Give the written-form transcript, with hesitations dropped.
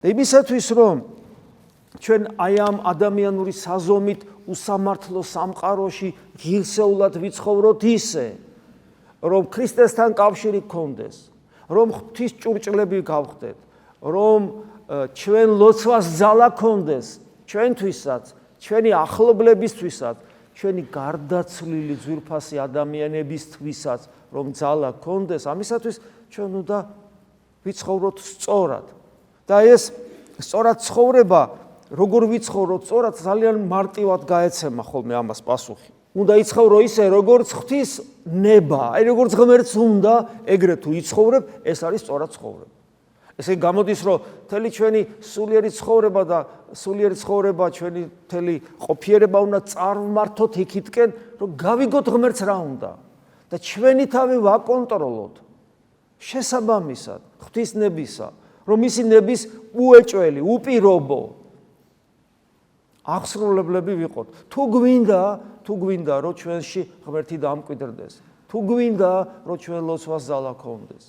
იმისათვის რომ ჩვენ აი ამ ადამიანური საზომით უსამართლო სამყაროში ღირსეულად ვიცხოვროთ ისე, რომ ქრისტესთან კავშირი გქონდეს, რომ ღვთის ჭურჭლები გავხდეთ, რომ ჩვენ ლოცვას ძალა გქონდეს ჩვენთვისაც, ჩვენი ახლობლებისთვისაც, ჩვენი გარდაცვლილი ძვირფასი ადამიანებისთვისაც, რომ ძალა გქონდეს, ამისათვის ჩვენ უნდა ვიცხოვროთ სწორად. და ეს სწორად ცხოვრება, როგორ ვიცხოვროთ სწორად, ძალიან მარტივად გაეცემა ხოლმე ამას პასუხი. უნდა იცხოვრო ისე, როგორც ღვთის ნება, აი როგორც ღმერთს უნდა, ეგრე თუ იცხოვრებ, ეს არის სწორად ცხოვრება. ესე გამოდის, რომ მთელი ჩვენი სულიერი ცხოვრება და სულიერი ცხოვრება, ჩვენი მთელი ყოფიერება უნდა წარმართოთ იქითკენ, რომ გავიგოთ ღმერთს რა უნდა და ჩვენი თავი ვაკონტროლოთ შესაბამისად ღვთის ნებისა, რომ მისი ნების უეჭველი, უპირობო აღსრულებლები ვიყოთ. თუ გვინდა, რომ ჩვენში ღმერთი დამკვიდრდეს, თუ გვინდა, რომ ჩვენ ლოცვას ძალა გქონდეს.